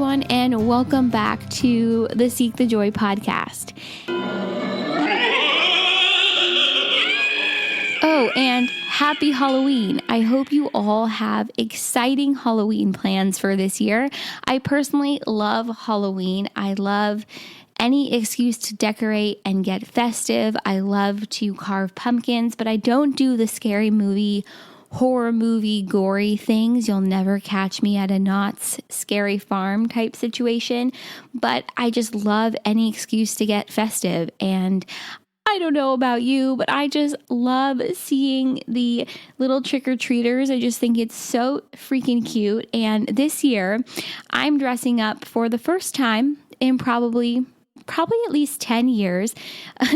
everyone, and welcome back to the Seek the Joy podcast. Oh, and happy Halloween. I hope you all have exciting Halloween plans for this year. I personally love Halloween. I love any excuse to decorate and get festive. I love to carve pumpkins, but I don't do the scary movie, horror movie, gory things. You'll never catch me at a Knott's Scary Farm type situation, but I just love any excuse to get festive. And I don't know about you, but I just love seeing the little trick-or-treaters. I just think it's so freaking cute. And this year, I'm dressing up for the first time in probably at least 10 years.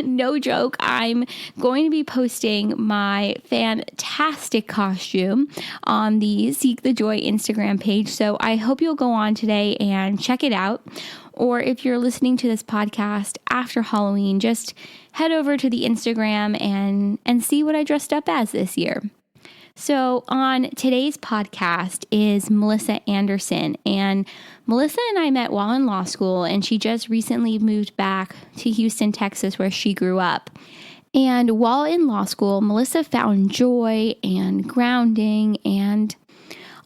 No joke. I'm going to be posting my fantastic costume on the Seek the Joy Instagram page. So I hope you'll go on today and check it out. Or if you're listening to this podcast after Halloween, just head over to the Instagram and see what I dressed up as this year. So on today's podcast is Melissa Anderson, and Melissa and I met while in law school, and she just recently moved back to Houston, Texas, where she grew up. And while in law school, Melissa found joy and grounding and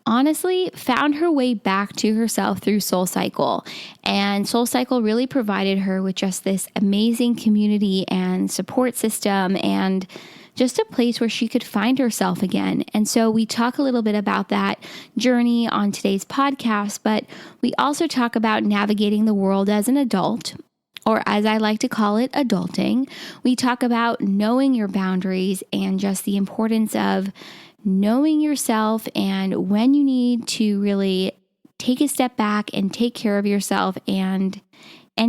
honestly found her way back to herself through SoulCycle. And SoulCycle really provided her with just this amazing community and support system and just a place where she could find herself again. And so we talk a little bit about that journey on today's podcast, but we also talk about navigating the world as an adult, or as I like to call it, adulting. We talk about knowing your boundaries and just the importance of knowing yourself and when you need to really take a step back and take care of yourself and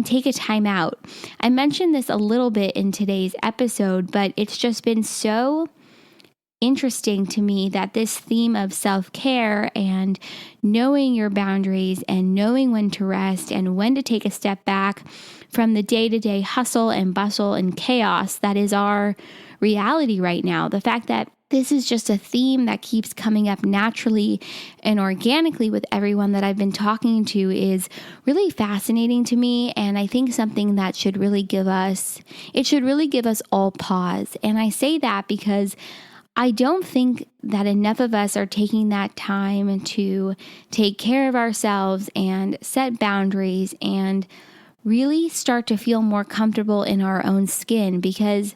take a time out. I mentioned this a little bit in today's episode, but it's just been so interesting to me that this theme of self-care and knowing your boundaries and knowing when to rest and when to take a step back from the day-to-day hustle and bustle and chaos that is our reality right now. The fact that this is just a theme that keeps coming up naturally and organically with everyone that I've been talking to is really fascinating to me. And I think something that should really give us all pause. And I say that because I don't think that enough of us are taking that time to take care of ourselves and set boundaries and really start to feel more comfortable in our own skin, because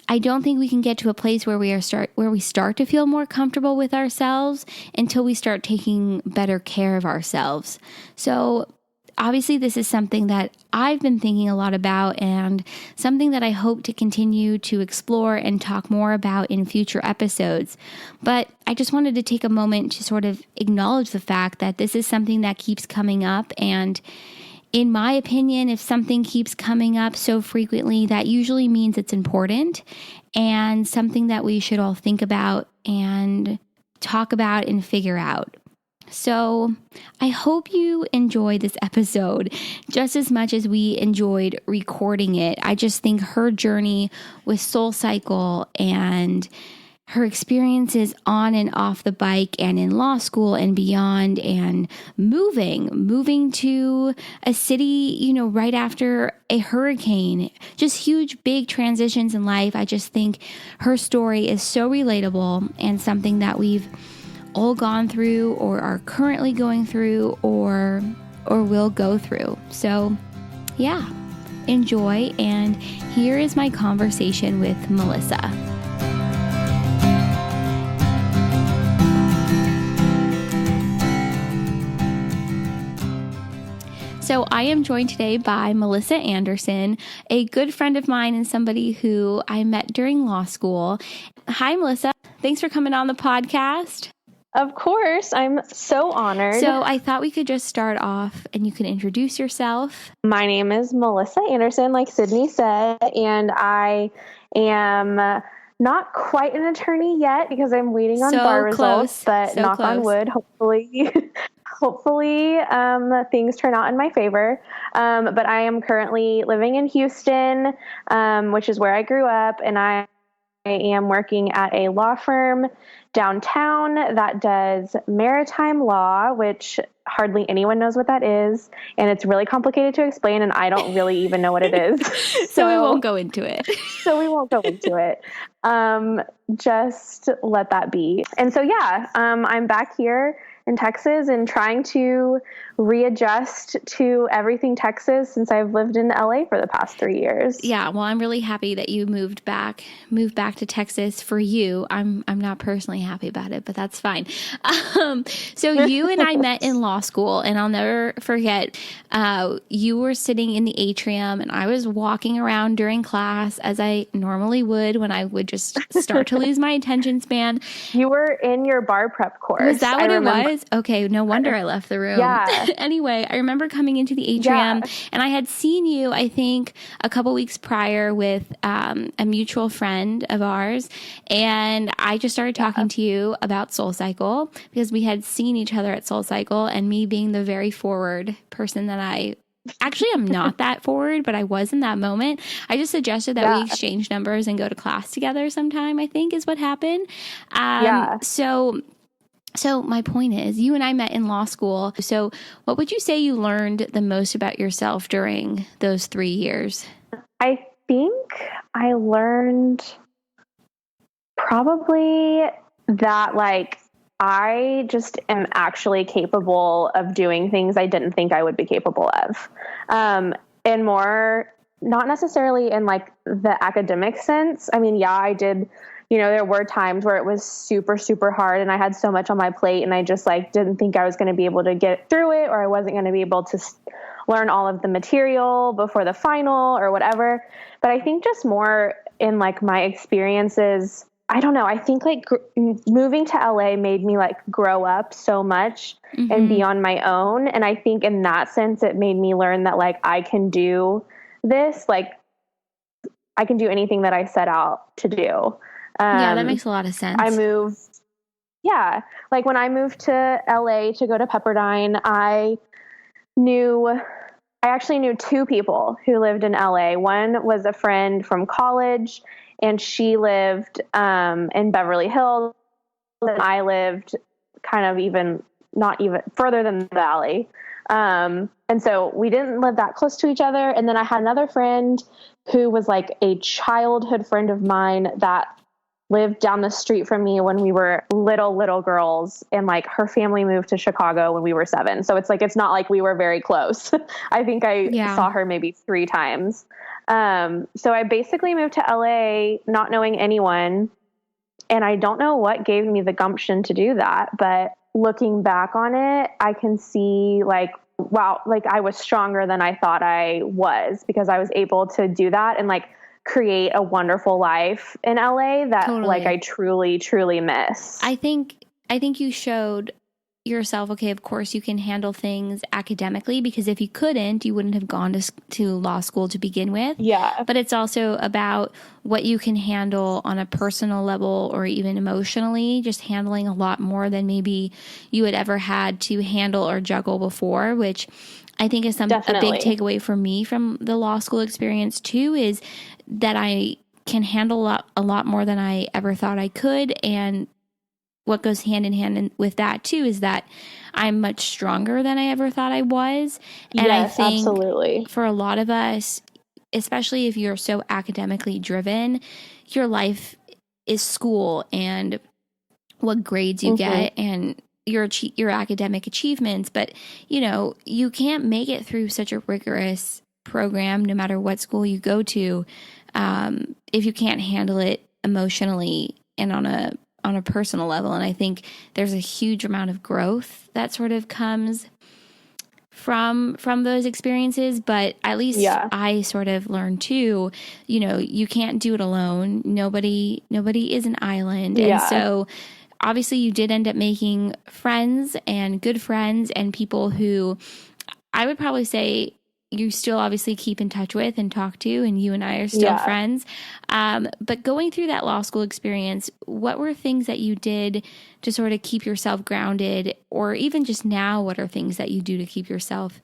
I don't think we can get to a place where we start to feel more comfortable with ourselves until we start taking better care of ourselves. So obviously this is something that I've been thinking a lot about and something that I hope to continue to explore and talk more about in future episodes. But I just wanted to take a moment to sort of acknowledge the fact that this is something that keeps coming up, and in my opinion, if something keeps coming up so frequently, that usually means it's important and something that we should all think about and talk about and figure out. So I hope you enjoy this episode just as much as we enjoyed recording it. I just think her journey with SoulCycle and her experiences on and off the bike and in law school and beyond, and moving to a city, right after a hurricane, just huge, big transitions in life. I just think her story is so relatable and something that we've all gone through or are currently going through or will go through. So yeah, enjoy. And here is my conversation with Melissa. So I am joined today by Melissa Anderson, a good friend of mine and somebody who I met during law school. Hi, Melissa. Thanks for coming on the podcast. Of course. I'm so honored. So I thought we could just start off and you can introduce yourself. My name is Melissa Anderson, like Sydney said, and I am not quite an attorney yet because I'm waiting on bar results, but knock on wood, hopefully things turn out in my favor. But I am currently living in Houston, which is where I grew up, and I am working at a law firm downtown that does maritime law, which hardly anyone knows what that is. And it's really complicated to explain, and I don't really even know what it is. So we won't go into it. Just let that be. And so, yeah, I'm back here in Texas and trying to readjust to everything Texas since I've lived in LA for the past 3 years. Yeah, well, I'm really happy that you moved back to Texas for you. I'm not personally happy about it, but that's fine. So you and I met in law school, and I'll never forget, you were sitting in the atrium and I was walking around during class as I normally would when I would just start to lose my attention span. You were in your bar prep course. Was that what it was? Okay, no wonder I left the room. Yeah. Anyway, I remember coming into the atrium, and I had seen you, I think, a couple weeks prior with a mutual friend of ours, and I just started talking to you about SoulCycle because we had seen each other at SoulCycle, and me being the very forward person that I actually I'm not that forward, but I was in that moment. I just suggested that we exchange numbers and go to class together sometime, I think is what happened. So my point is, you and I met in law school. So what would you say you learned the most about yourself during those 3 years? I think I learned probably that, like, I just am actually capable of doing things I didn't think I would be capable of. And more, not necessarily in like the academic sense. I mean, I did, there were times where it was super, super hard and I had so much on my plate and I just like didn't think I was going to be able to get through it, or I wasn't going to be able to learn all of the material before the final or whatever. But I think just more in like my experiences, I don't know. I think like moving to LA made me like grow up so much and be on my own. And I think in that sense, it made me learn that like I can do this, like I can do anything that I set out to do. That makes a lot of sense. Like when I moved to LA to go to Pepperdine, I actually knew 2 people who lived in LA. One was a friend from college, and she lived in Beverly Hills, and I lived kind of not even further than the valley. And so we didn't live that close to each other. And then I had another friend who was like a childhood friend of mine that lived down the street from me when we were little girls, and like her family moved to Chicago when we were 7. So it's like, it's not like we were very close. I think I saw her maybe 3 times. So I basically moved to LA not knowing anyone, and I don't know what gave me the gumption to do that, but looking back on it, I can see like, wow, like I was stronger than I thought I was, because I was able to do that and like create a wonderful life in LA that like I truly, truly miss. I think you showed yourself, okay, of course you can handle things academically, because if you couldn't, you wouldn't have gone to law school to begin with. Yeah. But it's also about what you can handle on a personal level or even emotionally, just handling a lot more than maybe you had ever had to handle or juggle before, which I think is a big takeaway for me from the law school experience too, is that I can handle a lot more than I ever thought I could. And what goes hand in hand with that too is that I'm much stronger than I ever thought I was. And I think absolutely, for a lot of us, especially if you're so academically driven, your life is school and what grades you get and your academic achievements. But, you can't make it through such a rigorous program, no matter what school you go to, if you can't handle it emotionally and on a personal level. And I think there's a huge amount of growth that sort of comes from those experiences. But at least I sort of learned too, you can't do it alone. Nobody is an island. And so obviously you did end up making friends and good friends and people who I would probably say you still obviously keep in touch with and talk to, and you and I are still friends. But going through that law school experience, what were things that you did to sort of keep yourself grounded, or even just now, what are things that you do to keep yourself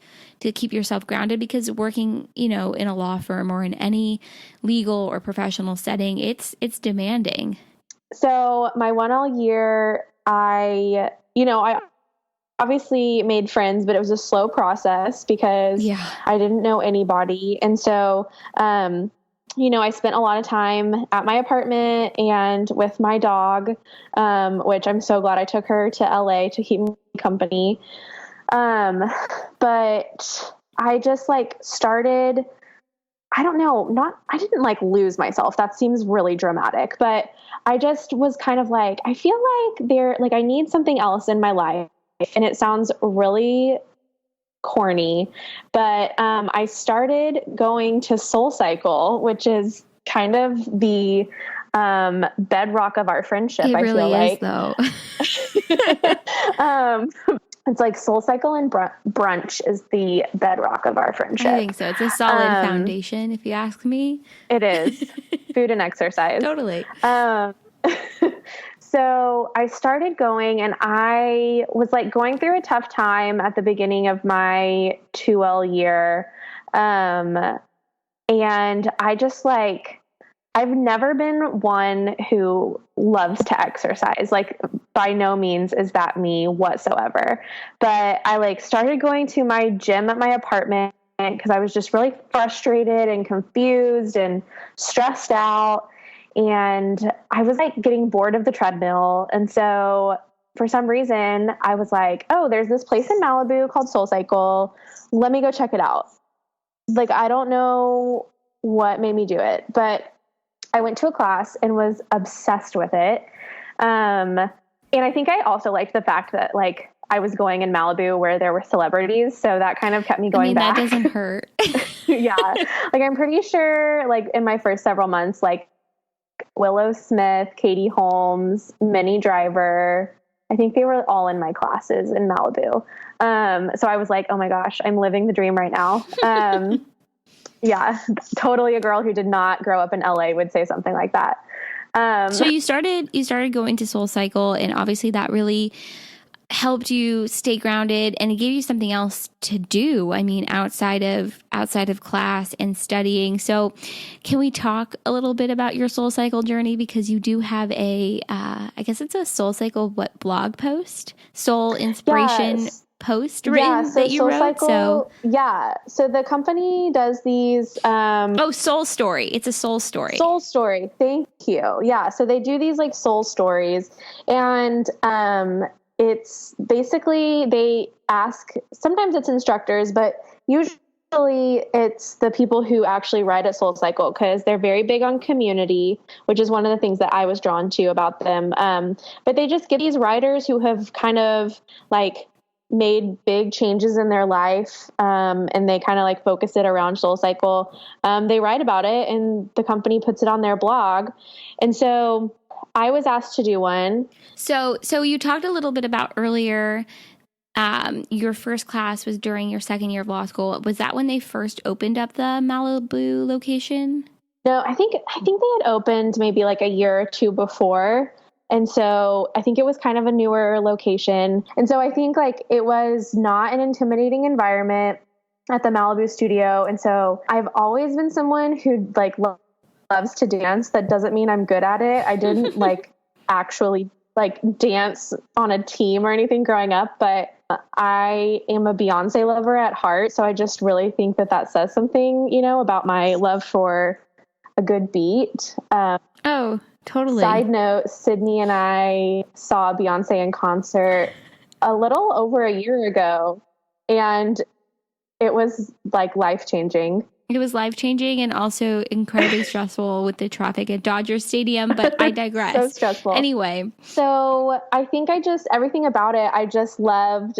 grounded? Because working, in a law firm or in any legal or professional setting, it's demanding. So my 1L year, I obviously made friends, but it was a slow process because I didn't know anybody. And so, I spent a lot of time at my apartment and with my dog, which I'm so glad I took her to LA to keep me company. But I just started, I don't know, I didn't lose myself. That seems really dramatic, but I just was kind of I feel I need something else in my life. And it sounds really corny, but I started going to SoulCycle, which is kind of the bedrock of our friendship. It really I is, though. It's SoulCycle and brunch is the bedrock of our friendship. I think so. It's a solid foundation, if you ask me. It is. Food and exercise. Totally. So I started going, and I was going through a tough time at the beginning of my 2L year. And I just I've never been one who loves to exercise. By no means is that me whatsoever. But I started going to my gym at my apartment because I was just really frustrated and confused and stressed out. And I was getting bored of the treadmill. And so for some reason I was oh, there's this place in Malibu called SoulCycle. Let me go check it out. I don't know what made me do it, but I went to a class and was obsessed with it. And I think I also liked the fact that I was going in Malibu where there were celebrities. So that kind of kept me going back. That doesn't hurt. Yeah. I'm pretty sure in my first several months, Willow Smith, Katie Holmes, Minnie Driver. I think they were all in my classes in Malibu. So I was oh my gosh, I'm living the dream right now. Yeah, totally a girl who did not grow up in LA would say something like that. So you started going to SoulCycle, and obviously that really helped you stay grounded, and it gave you something else to do. Outside of class and studying. So can we talk a little bit about your SoulCycle journey? Because you do have I guess it's a SoulCycle, blog post, soul inspiration post written that you wrote. So the company does these, Soul Story. It's a soul story. Soul Story. Thank you. Yeah. So they do these soul stories, and, it's basically they ask, sometimes it's instructors, but usually it's the people who actually write at SoulCycle because they're very big on community, which is one of the things that I was drawn to about them. But they just get these writers who have kind of made big changes in their life, and they kind of focus it around SoulCycle. They write about it, and the company puts it on their blog. And so I was asked to do one. So you talked a little bit about earlier, your first class was during your second year of law school. Was that when they first opened up the Malibu location? No, I think they had opened maybe a year or two before. And so I think it was kind of a newer location. And so I think it was not an intimidating environment at the Malibu studio. And so I've always been someone who loves to dance. That doesn't mean I'm good at it. I didn't actually dance on a team or anything growing up, but I am a Beyonce lover at heart. So I just really think that says something, about my love for a good beat. Oh, totally. Side note, Sydney and I saw Beyonce in concert a little over a year ago, and it was life-changing. It was life-changing and also incredibly stressful with the traffic at Dodger Stadium, but I digress. So stressful. Anyway. So I think everything about it, I just loved,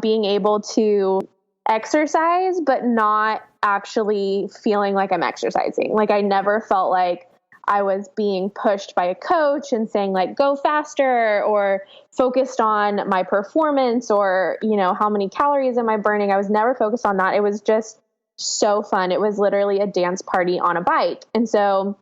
being able to exercise, but not actually feeling like I'm exercising. I never felt like I was being pushed by a coach and saying go faster, or focused on my performance, or, how many calories am I burning? I was never focused on that. It was just so fun. It was literally a dance party on a bike. And so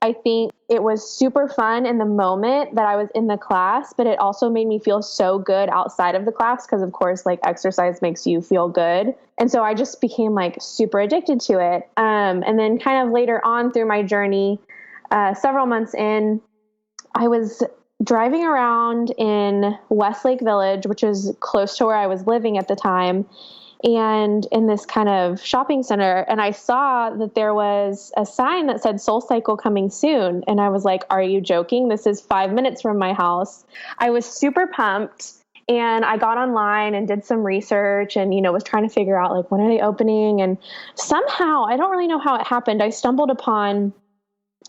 I think it was super fun in the moment that I was in the class, but it also made me feel so good outside of the class because, of course, like exercise makes you feel good. And so I just became like super addicted to it. And then kind of later on through my journey, several months in, I was driving around in Westlake Village, which is close to where I was living at the time, and in this kind of shopping center. And I saw that there was a sign that said SoulCycle coming soon. And I was like, are you joking? This is 5 minutes from my house. I was super pumped. And I got online and did some research and, was trying to figure out like, when are they opening? And somehow, I don't really know how it happened, I stumbled upon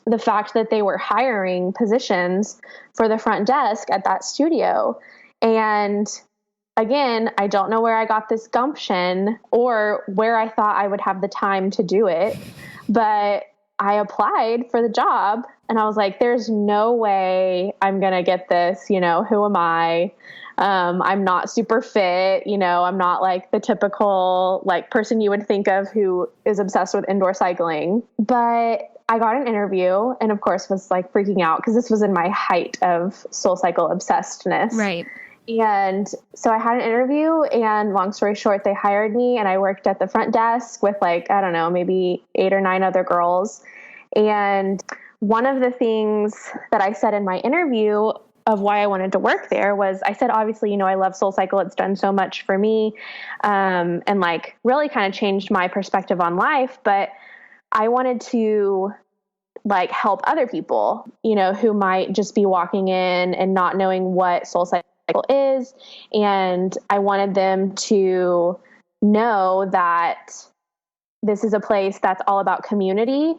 the fact that they were hiring positions for the front desk at that studio. And again, I don't know where I got this gumption or where I thought I would have the time to do it, but I applied for the job and I was like, there's no way I'm going to get this. Who am I? I'm not super fit. I'm not like the typical like person you would think of who is obsessed with indoor cycling. But I got an interview and of course was like freaking out because this was in my height of SoulCycle obsessedness. Right. And so I had an interview and long story short, they hired me and I worked at the front desk with like, I don't know, maybe 8 or 9 other girls. And one of the things that I said in my interview of why I wanted to work there was I said, obviously, I love SoulCycle. It's done so much for me. And like really kind of changed my perspective on life, but I wanted to like help other people, who might just be walking in and not knowing what SoulCycle is. And I wanted them to know that this is a place that's all about community.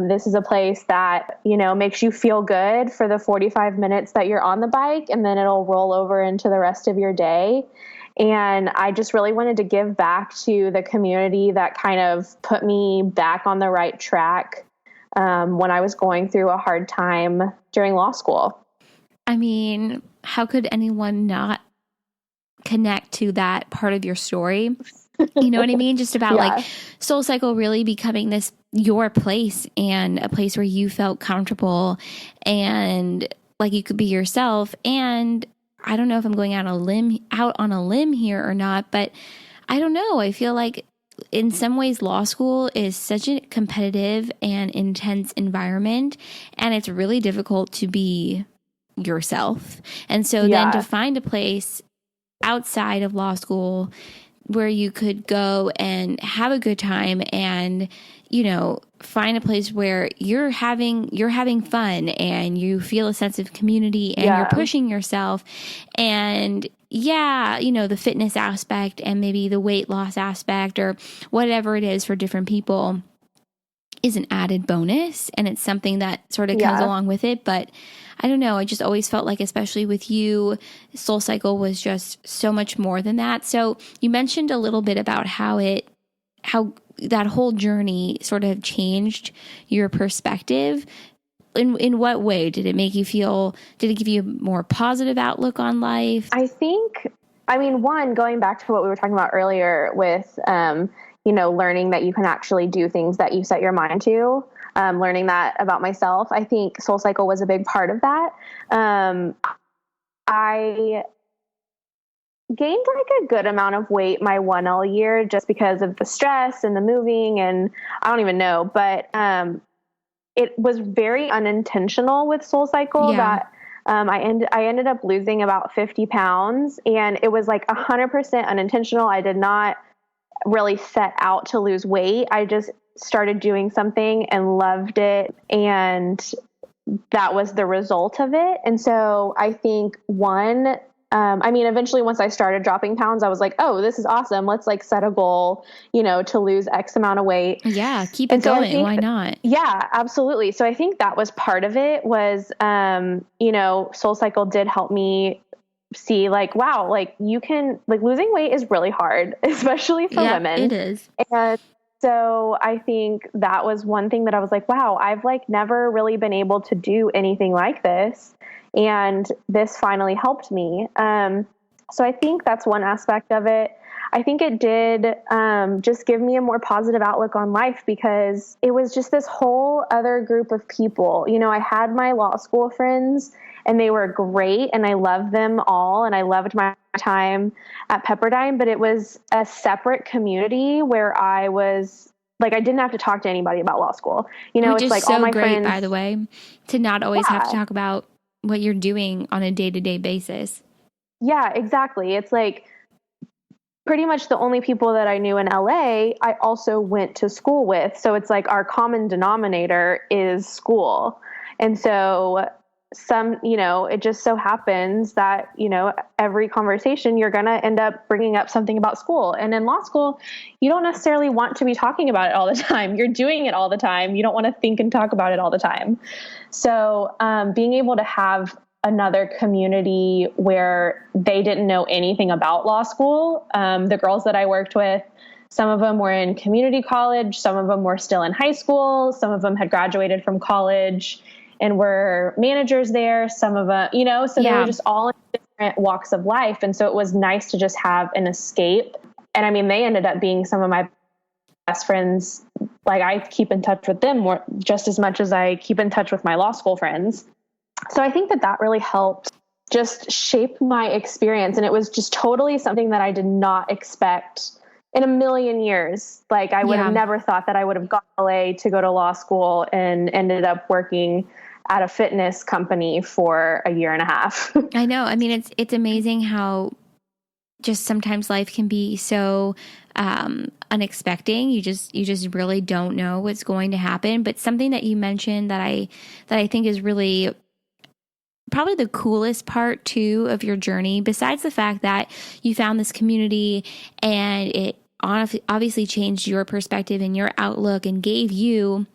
This is a place that, makes you feel good for the 45 minutes that you're on the bike, and then it'll roll over into the rest of your day. And I just really wanted to give back to the community that kind of put me back on the right track when I was going through a hard time during law school. I mean, how could anyone not connect to that part of your story? You know what I mean? Just about like SoulCycle really becoming your place and a place where you felt comfortable and like you could be yourself. And I don't know if I'm going out on a limb here or not, but I don't know. I feel like in some ways law school is such a competitive and intense environment, and it's really difficult to be yourself. And so then to find a place outside of law school where you could go and have a good time and, find a place where you're having fun and you feel a sense of community and you're pushing yourself. And the fitness aspect and maybe the weight loss aspect or whatever it is for different people is an added bonus. And it's something that sort of comes along with it. But I don't know. I just always felt like, especially with you, SoulCycle was just so much more than that. So you mentioned a little bit about how that whole journey sort of changed your perspective. In what way did it make you feel? Did it give you a more positive outlook on life? I think, one, going back to what we were talking about earlier with, learning that you can actually do things that you set your mind to. Learning that about myself. I think SoulCycle was a big part of that. I gained like a good amount of weight my 1L year just because of the stress and the moving, and I don't even know, but it was very unintentional with SoulCycle that I ended up losing about 50 pounds, and it was like 100% unintentional. I did not really set out to lose weight. I just started doing something and loved it, and that was the result of it. And so I think eventually once I started dropping pounds, I was like, oh, this is awesome. Let's like set a goal, to lose X amount of weight. Yeah. Keep it going. Why not? Yeah, absolutely. So I think that was part of it was, SoulCycle did help me see like, wow, like you can like losing weight is really hard, especially for women. It is. And so I think that was one thing that I was like, wow, I've like never really been able to do anything like this. And this finally helped me. So I think that's one aspect of it. I think it did just give me a more positive outlook on life, because it was just this whole other group of people. You know, I had my law school friends, and they were great, and I loved them all, and I loved my time at Pepperdine, but it was a separate community where I was like, I didn't have to talk to anybody about law school. You know, which it's is like so all my great, friends, by the way, to not always have to talk about what you're doing on a day-to-day basis. Yeah, exactly. It's like pretty much the only people that I knew in LA, I also went to school with. So it's like our common denominator is school. And so it just so happens that, every conversation you're going to end up bringing up something about school. And in law school, you don't necessarily want to be talking about it all the time. You're doing it all the time. You don't want to think and talk about it all the time. So being able to have another community where they didn't know anything about law school. The girls that I worked with, some of them were in community college, some of them were still in high school, some of them had graduated from college and were managers there. Some of them, so they were just all in different walks of life. And so it was nice to just have an escape. And I mean, they ended up being some of my best friends. Like, I keep in touch with them just as much as I keep in touch with my law school friends. So I think that really helped just shape my experience. And it was just totally something that I did not expect in a million years. Like, I would have never thought that I would have gone to LA to go to law school and ended up working at a fitness company for a year and a half. I know. I mean, it's amazing how just sometimes life can be so unexpected. You just really don't know what's going to happen. But something that you mentioned that I think is really probably the coolest part too of your journey, besides the fact that you found this community and it obviously changed your perspective and your outlook and gave you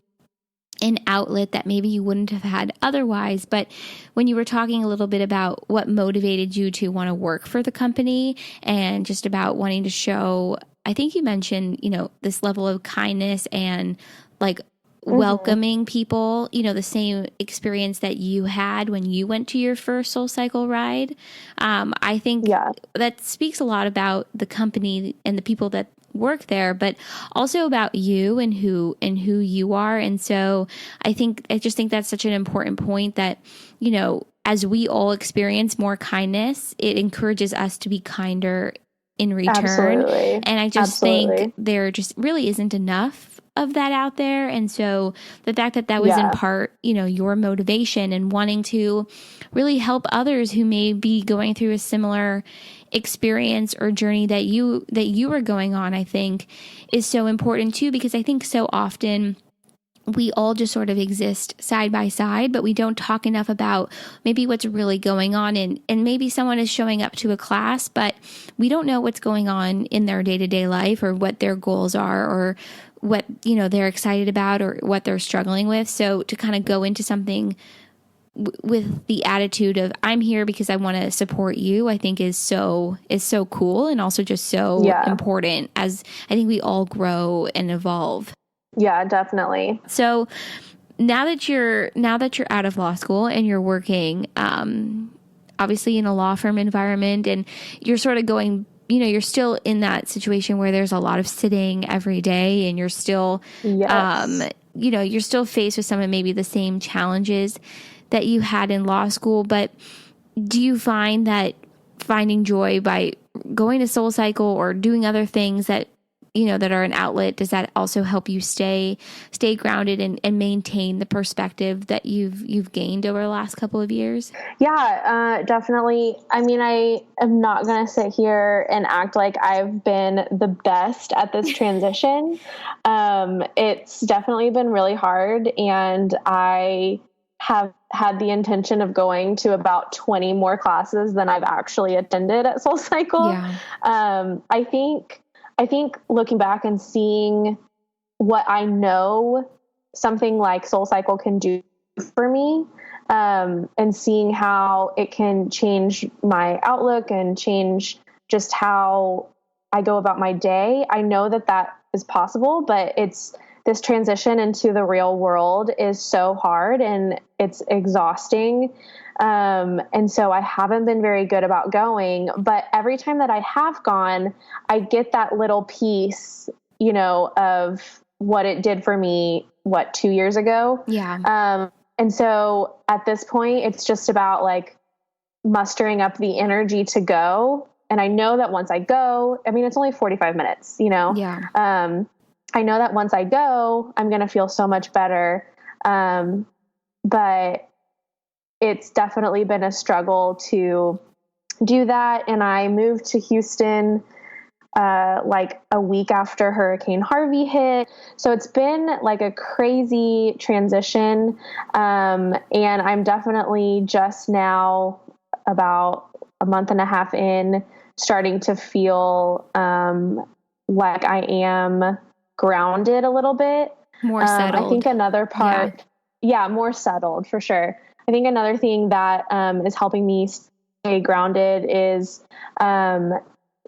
an outlet that maybe you wouldn't have had otherwise. But when you were talking a little bit about what motivated you to want to work for the company and just about wanting to show, I think you mentioned, this level of kindness and like welcoming people, the same experience that you had when you went to your first SoulCycle ride. I think that speaks a lot about the company and the people that work there, but also about you and who you are. And so I just think that's such an important point that, as we all experience more kindness, it encourages us to be kinder in return. Absolutely. And I just think there just really isn't enough of that out there. And so the fact that was in part, your motivation and wanting to really help others who may be going through a similar experience or journey that you were going on, I think is so important too, because I think so often we all just sort of exist side by side, but we don't talk enough about maybe what's really going on. And maybe someone is showing up to a class, but we don't know what's going on in their day-to-day life or what their goals are or what, they're excited about or what they're struggling with. So to kind of go into something with the attitude of I'm here because I want to support you, I think is so cool and also just so important as I think we all grow and evolve. Yeah, definitely. So now that you're out of law school and you're working, obviously in a law firm environment, and you're sort of going, you're still in that situation where there's a lot of sitting every day, and you're still, you're still faced with some of maybe the same challenges that you had in law school. But do you find that finding joy by going to SoulCycle or doing other things that that are an outlet, does that also help you stay grounded and maintain the perspective that you've gained over the last couple of years? Yeah, definitely. I mean, I am not going to sit here and act like I've been the best at this transition. It's definitely been really hard, and I have had the intention of going to about 20 more classes than I've actually attended at SoulCycle. Yeah. I think looking back and seeing what I know something like SoulCycle can do for me, and seeing how it can change my outlook and change just how I go about my day, I know that is possible, but it's this transition into the real world is so hard and it's exhausting. And so I haven't been very good about going, but every time that I have gone, I get that little piece, you know, of what it did for me, 2 years ago. Yeah. And so at this point, it's just about like mustering up the energy to go. And I know that once I go, I mean, it's only 45 minutes, you know? Yeah. I know that once I go, I'm going to feel so much better. But it's definitely been a struggle to do that. And I moved to Houston like a week after Hurricane Harvey hit. So it's been like a crazy transition. And I'm definitely just now, about a month and a half in, starting to feel like I am grounded a little bit. More settled. I think another part, more settled for sure. I think another thing that is helping me stay grounded is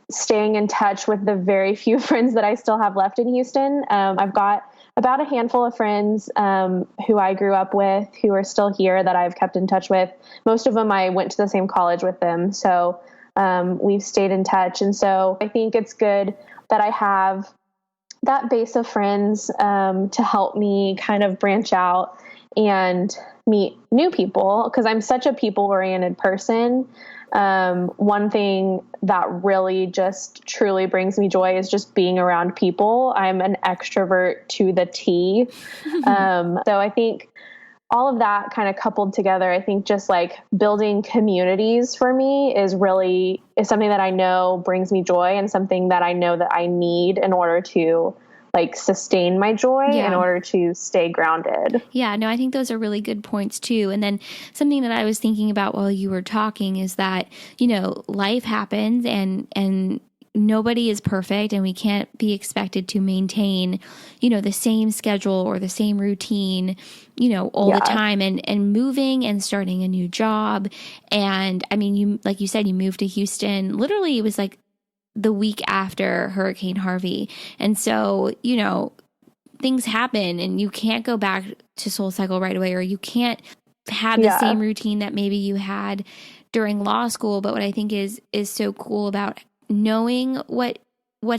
staying in touch with the very few friends that I still have left in Houston. I've got about a handful of friends who I grew up with, who are still here, that I've kept in touch with. Most of them, I went to the same college with them. So we've stayed in touch. And so I think it's good that I have that base of friends to help me kind of branch out and meet new people, because I'm such a people-oriented person. One thing that really just truly brings me joy is just being around people. I'm an extrovert to the T. So I think all of that kind of coupled together, I think just like building communities for me is something that I know brings me joy, and something that I know that I need in order to like sustain my joy, in order to stay grounded. Yeah, no, I think those are really good points too. And then something that I was thinking about while you were talking is that, you know, life happens and nobody is perfect, and we can't be expected to maintain, you know, the same schedule or the same routine, you know, all the time, and moving and starting a new job. And I mean, you, like you said, you moved to Houston, literally it was like the week after Hurricane Harvey. And so, you know, things happen and you can't go back to SoulCycle right away, or you can't have the same routine that maybe you had during law school. But what I think is so cool about knowing what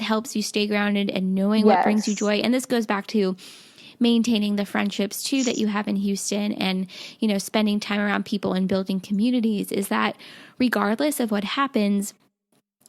helps you stay grounded and knowing what brings you joy. And this goes back to maintaining the friendships too that you have in Houston, and, you know, spending time around people and building communities, is that regardless of what happens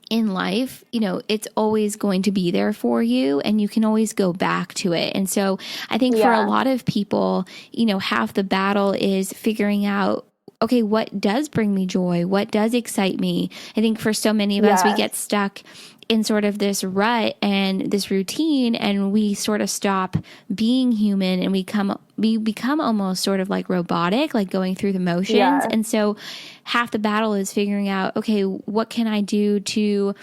in life, you know, it's always going to be there for you, and you can always go back to it. And so I think for a lot of people, you know, half the battle is figuring out, okay, what does bring me joy? What does excite me? I think for so many of us, we get stuck in sort of this rut and this routine, and we sort of stop being human, and we become almost sort of like robotic, like going through the motions. And so half the battle is figuring out, okay, what can I do to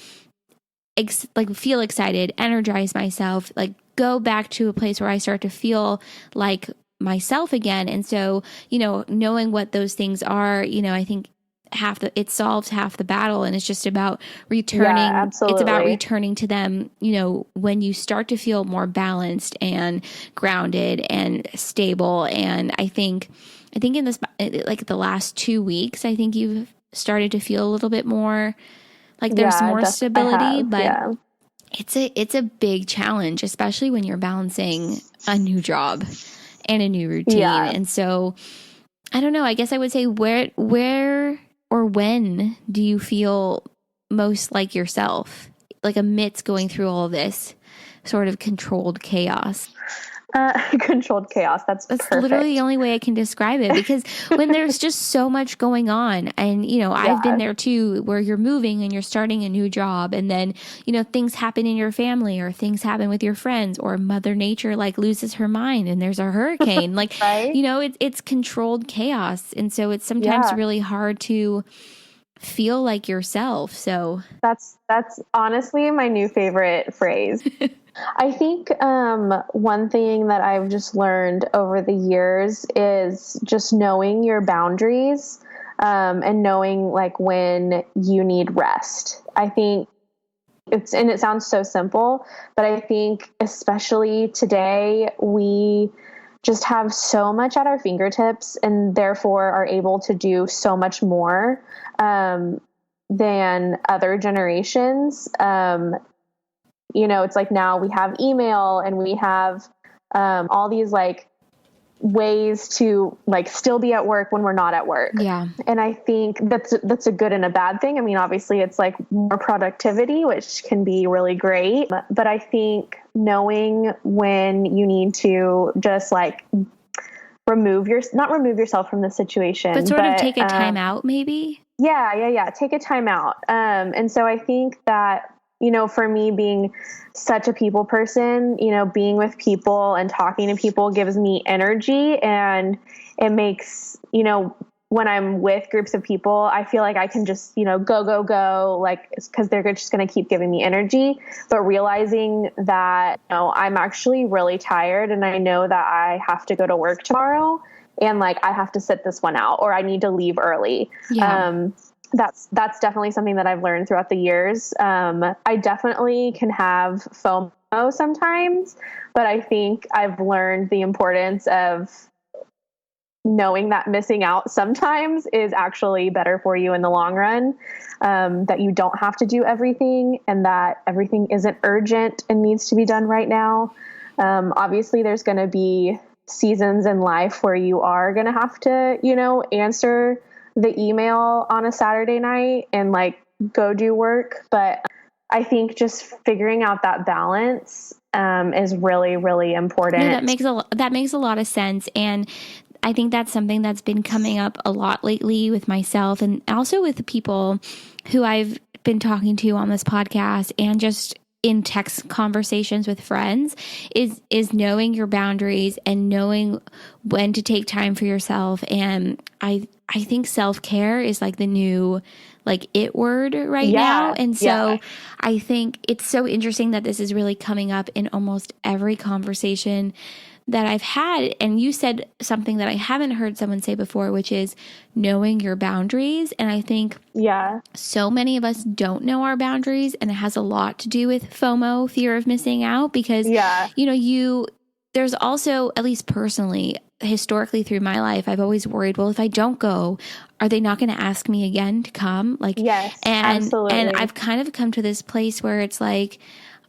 like feel excited, energize myself, like go back to a place where I start to feel like myself again. And so, you know, knowing what those things are, you know, I think it solves half the battle, and it's just about returning. It's about returning to them, you know, when you start to feel more balanced and grounded and stable. And I think in this, like the last 2 weeks, I think you've started to feel a little bit more like there's more stability, but it's a big challenge, especially when you're balancing a new job and a new routine. And so I don't know, I guess I would say where or when do you feel most like yourself, like amidst going through all of this sort of controlled chaos? Controlled chaos. That's perfect. Literally the only way I can describe it, because when there's just so much going on, and, you know, I've been there too, where you're moving and you're starting a new job, and then, you know, things happen in your family, or things happen with your friends, or Mother Nature like loses her mind and there's a hurricane, like, you know, it's controlled chaos. And so it's sometimes really hard to feel like yourself. So that's honestly my new favorite phrase. I think one thing that I've just learned over the years is just knowing your boundaries, and knowing like when you need rest. I think it sounds so simple, but I think especially today, we just have so much at our fingertips and therefore are able to do so much more than other generations. It's like now we have email and we have all these like ways to like still be at work when we're not at work. Yeah. And I think that's a good and a bad thing. I mean, obviously it's like more productivity, which can be really great. But I think knowing when you need to just like not remove yourself from the situation, but sort of take a time out maybe. Yeah. Take a time out. And so I think that, for me being such a people person, being with people and talking to people gives me energy, and it makes, when I'm with groups of people, I feel like I can just, go, like, because they're just going to keep giving me energy. But realizing that, I'm actually really tired and I know that I have to go to work tomorrow and like, I have to sit this one out or I need to leave early. Yeah. That's definitely something that I've learned throughout the years. I definitely can have FOMO sometimes, but I think I've learned the importance of knowing that missing out sometimes is actually better for you in the long run, that you don't have to do everything and that everything isn't urgent and needs to be done right now. Obviously there's going to be seasons in life where you are going to have to, answer the email on a Saturday night and like go do work. But I think just figuring out that balance is really, really important. No, that makes a lot of sense. And I think that's something that's been coming up a lot lately with myself and also with the people who I've been talking to on this podcast and just in text conversations with friends is knowing your boundaries and knowing when to take time for yourself. And I think self-care is like the new like it word right now. And so I think it's so interesting that this is really coming up in almost every conversation that I've had. And you said something that I haven't heard someone say before, which is knowing your boundaries. And I think so many of us don't know our boundaries, and it has a lot to do with FOMO, fear of missing out, because, there's also, at least personally, historically through my life, I've always worried, well, if I don't go, are they not going to ask me again to come? Like, yes, absolutely. And I've kind of come to this place where it's like,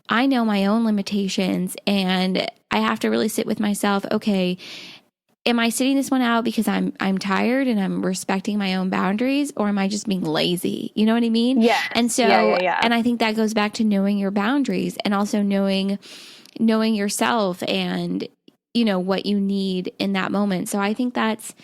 I know my own limitations and I have to really sit with myself. Okay, am I sitting this one out because I'm tired and I'm respecting my own boundaries, or am I just being lazy? You know what I mean? Yeah. And so, and I think that goes back to knowing your boundaries and also knowing yourself and, what you need in that moment. So I think that's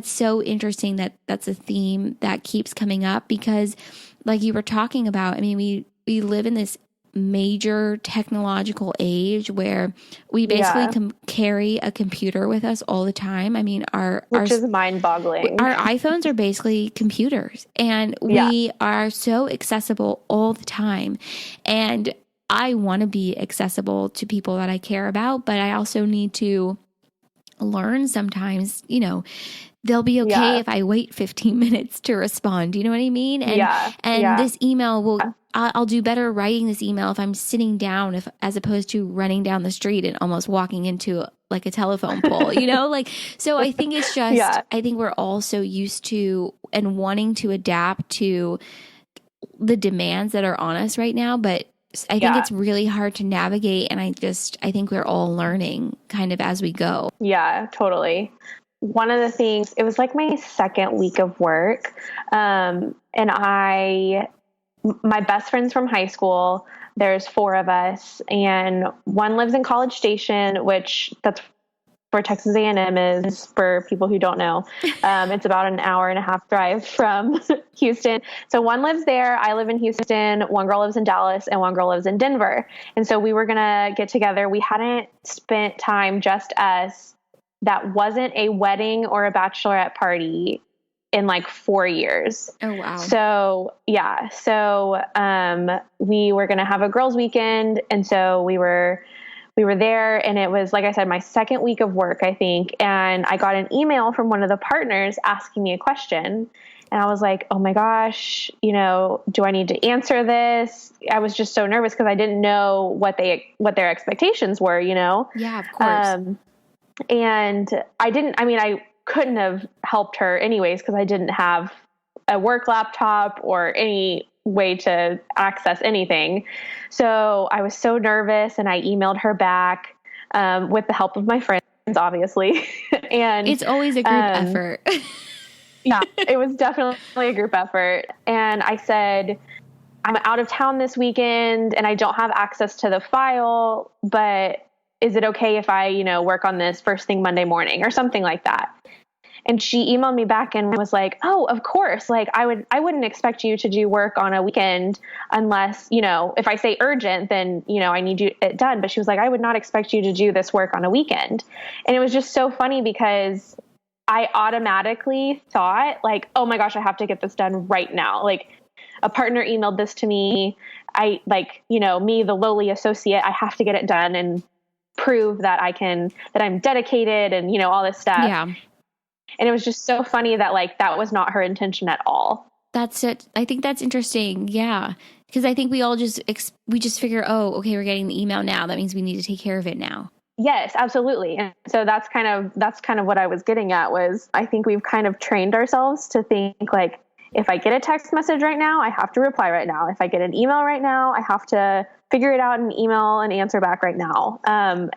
so interesting that that's a theme that keeps coming up because like you were talking about, I mean, we live in this major technological age where we basically carry a computer with us all the time. I mean, which is mind-boggling. Our iPhones are basically computers, and we are so accessible all the time. And I want to be accessible to people that I care about, but I also need to learn sometimes, they'll be okay if I wait 15 minutes to respond. You know what I mean? And this email will, I'll do better writing this email if I'm sitting down as opposed to running down the street and almost walking into like a telephone pole, so I think it's just, I think we're all so used to and wanting to adapt to the demands that are on us right now. But I think it's really hard to navigate. And I think we're all learning kind of as we go. Yeah, totally. One of the things, it was like my second week of work. And my best friends from high school, there's 4 of us, and one lives in College Station, which that's where Texas A&M is for people who don't know. It's about an hour and a half drive from Houston. So one lives there. I live in Houston. One girl lives in Dallas and one girl lives in Denver. And so we were going to get together. We hadn't spent time, just us, that wasn't a wedding or a bachelorette party in like 4 years. Oh, wow. So, we were going to have a girls' weekend. And so we were there, and it was, like I said, my second week of work, I think. And I got an email from one of the partners asking me a question. And I was like, oh my gosh, do I need to answer this? I was just so nervous because I didn't know what their expectations were, Yeah, of course. And I couldn't have helped her anyways because I didn't have a work laptop or any way to access anything. So I was so nervous, and I emailed her back with the help of my friends, obviously. And it's always a group effort. Yeah, it was definitely a group effort. And I said, I'm out of town this weekend and I don't have access to the file, but is it okay if I, work on this first thing Monday morning or something like that? And she emailed me back and was like, oh, of course. Like I wouldn't expect you to do work on a weekend unless, if I say urgent, then, I need it done. But she was like, I would not expect you to do this work on a weekend. And it was just so funny because I automatically thought like, oh my gosh, I have to get this done right now. Like a partner emailed this to me. Me, the lowly associate, I have to get it done and prove that that I'm dedicated and, all this stuff. Yeah. And it was just so funny that like, that was not her intention at all. That's it. I think that's interesting. Yeah. Because I think we all just figure, oh, okay, we're getting the email now. That means we need to take care of it now. Yes, absolutely. And so that's kind of what I was getting at was I think we've kind of trained ourselves to think like, if I get a text message right now, I have to reply right now. If I get an email right now, I have to figure it out and email and answer back right now.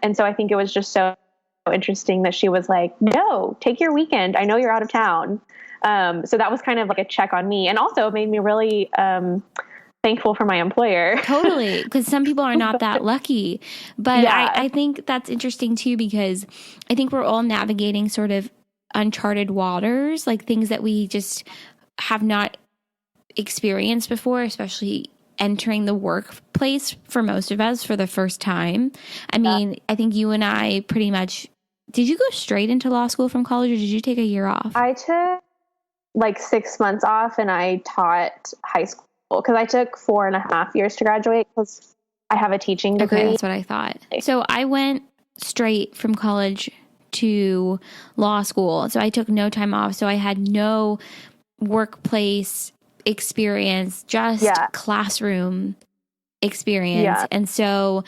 And so I think it was just so interesting that she was like, no, take your weekend. I know you're out of town. So that was kind of like a check on me, and also made me really, thankful for my employer. Totally. Because some people are not that lucky. But yeah. I think that's interesting too, because I think we're all navigating sort of uncharted waters, like things that we just have not experienced before, especially entering the workplace for most of us for the first time. I mean, I think you and I pretty much, did you go straight into law school from college or did you take a year off? I took like 6 months off and I taught high school. Because I took 4.5 years to graduate because I have a teaching degree. Okay, that's what I thought. So I went straight from college to law school. So I took no time off. So I had no workplace experience, just classroom experience. Yeah. And so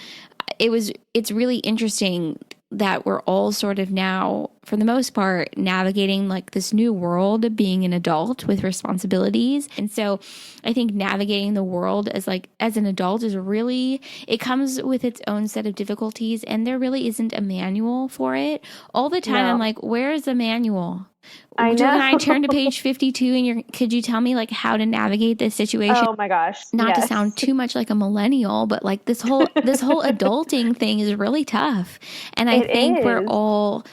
it's really interesting that we're all sort of now, for the most part, navigating like this new world of being an adult with responsibilities. And so I think navigating the world as an adult is really, it comes with its own set of difficulties, and there really isn't a manual for it. All the time I'm like, where is the manual? I know. When I turn to page 52 and could you tell me like how to navigate this situation? Oh my gosh. Not to sound too much like a millennial, but like this whole adulting thing is really tough. And I think we're all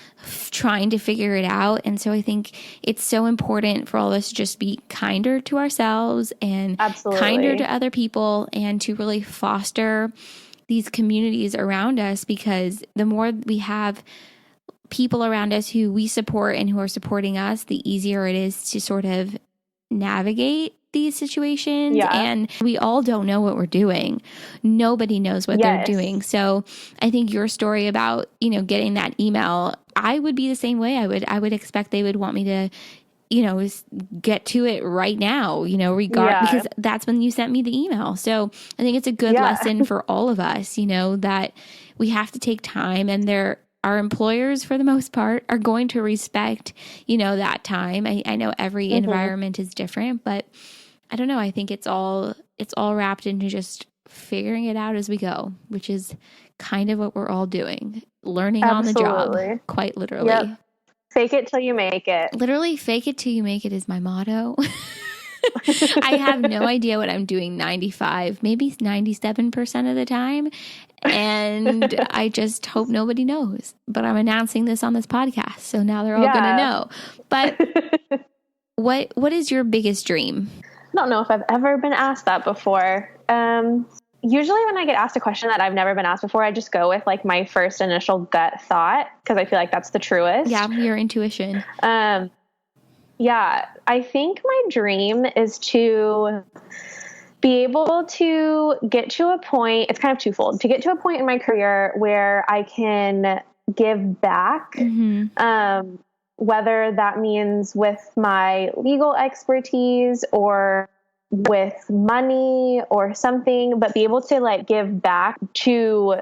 trying to figure it out. And so I think it's so important for all of us to just be kinder to ourselves and kinder to other people, and to really foster these communities around us, because the more we have people around us who we support and who are supporting us, the easier it is to sort of navigate these situations. Yeah. And we all don't know what we're doing. Nobody knows what they're doing. So I think your story about, getting that email, I would be the same way. I would expect they would want me to, get to it right now, because that's when you sent me the email. So I think it's a good lesson for all of us, that we have to take time, and our employers, for the most part, are going to respect, that time. I know every environment is different, but I don't know. I think it's all wrapped into just figuring it out as we go, which is kind of what we're all doing. Learning on the job, quite literally. Yep. Fake it till you make it. Literally, fake it till you make it is my motto. I have no idea what I'm doing 95, maybe 97% of the time. And I just hope nobody knows. But I'm announcing this on this podcast, so now they're all going to know. But what is your biggest dream? I don't know if I've ever been asked that before. Usually when I get asked a question that I've never been asked before, I just go with like my first initial gut thought, because I feel like that's the truest. Yeah, your intuition. Yeah, I think my dream is to be able to get to a point, it's kind of twofold, to get to a point in my career where I can give back, whether that means with my legal expertise or with money or something, but be able to like give back to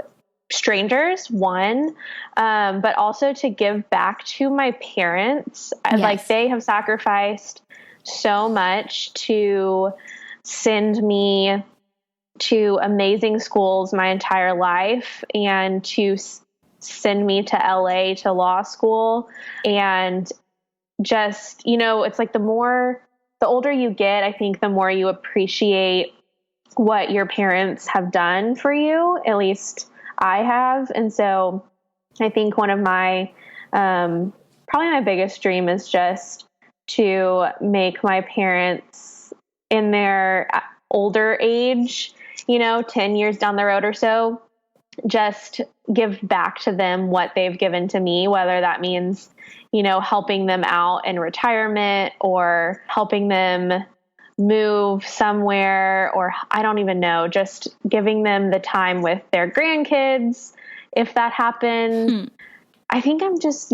strangers, one, but also to give back to my parents. Yes. Like they have sacrificed so much to send me to amazing schools my entire life and to send me to LA to law school. And just, it's like the older you get, I think the more you appreciate what your parents have done for you, at least I have. And so I think one of my, probably my biggest dream is just to make my parents in their older age, 10 years down the road or so, just give back to them what they've given to me, whether that means, helping them out in retirement or helping them move somewhere, or I don't even know, just giving them the time with their grandkids, if that happened. I think I'm just,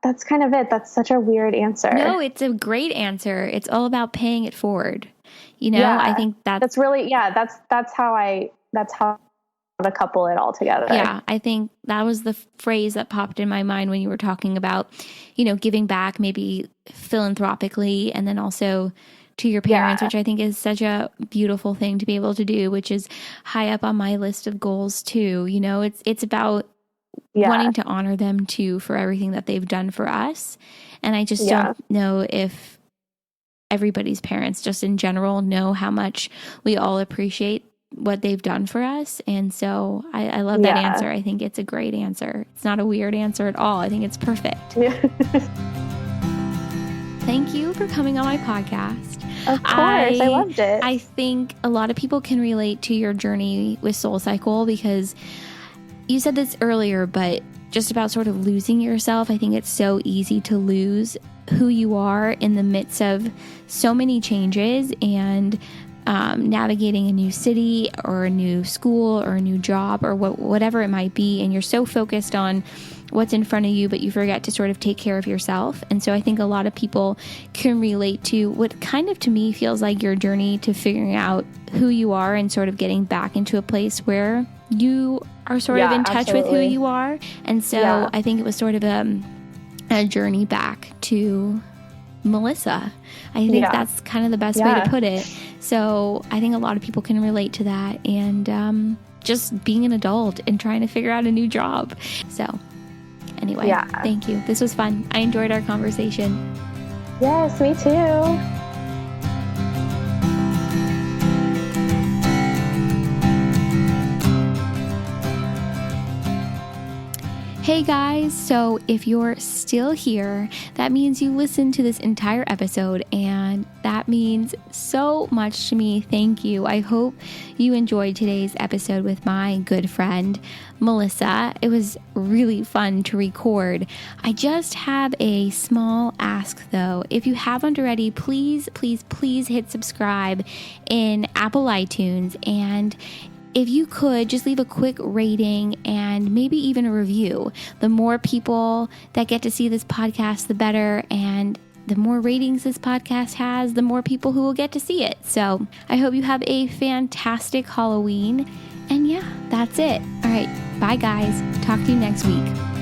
that's kind of it. That's such a weird answer. No, it's a great answer. It's all about paying it forward. I think that's really, that's how to couple it all together. Yeah, I think that was the phrase that popped in my mind when you were talking about, giving back maybe philanthropically and then also to your parents, which I think is such a beautiful thing to be able to do, which is high up on my list of goals too. It's about wanting to honor them too for everything that they've done for us. And I just don't know if everybody's parents just in general know how much we all appreciate what they've done for us. And so I love that answer. I think it's a great answer. It's not a weird answer at all. I think it's perfect. Thank you for coming on my podcast. Of course, I loved it. I think a lot of people can relate to your journey with SoulCycle because you said this earlier, but just about sort of losing yourself. I think it's so easy to lose who you are in the midst of so many changes and navigating a new city or a new school or a new job or whatever it might be. And you're so focused on what's in front of you, but you forget to sort of take care of yourself. And so I think a lot of people can relate to what kind of to me feels like your journey to figuring out who you are and sort of getting back into a place where you are sort of in touch with who you are. And so I think it was sort of a journey back to Melissa. I think that's kind of the best way to put it. So I think a lot of people can relate to that and just being an adult and trying to figure out a new job. So anyway, thank you. This was fun. I enjoyed our conversation. Yes, me too. Hey guys, so if you're still here, that means you listened to this entire episode and that means so much to me. Thank you. I hope you enjoyed today's episode with my good friend, Melissa. It was really fun to record. I just have a small ask though. If you haven't already, please hit subscribe in Apple iTunes, and if you could just leave a quick rating and maybe even a review. The more people that get to see this podcast, the better. And the more ratings this podcast has, the more people who will get to see it. So I hope you have a fantastic Halloween. And that's it. All right. Bye guys. Talk to you next week.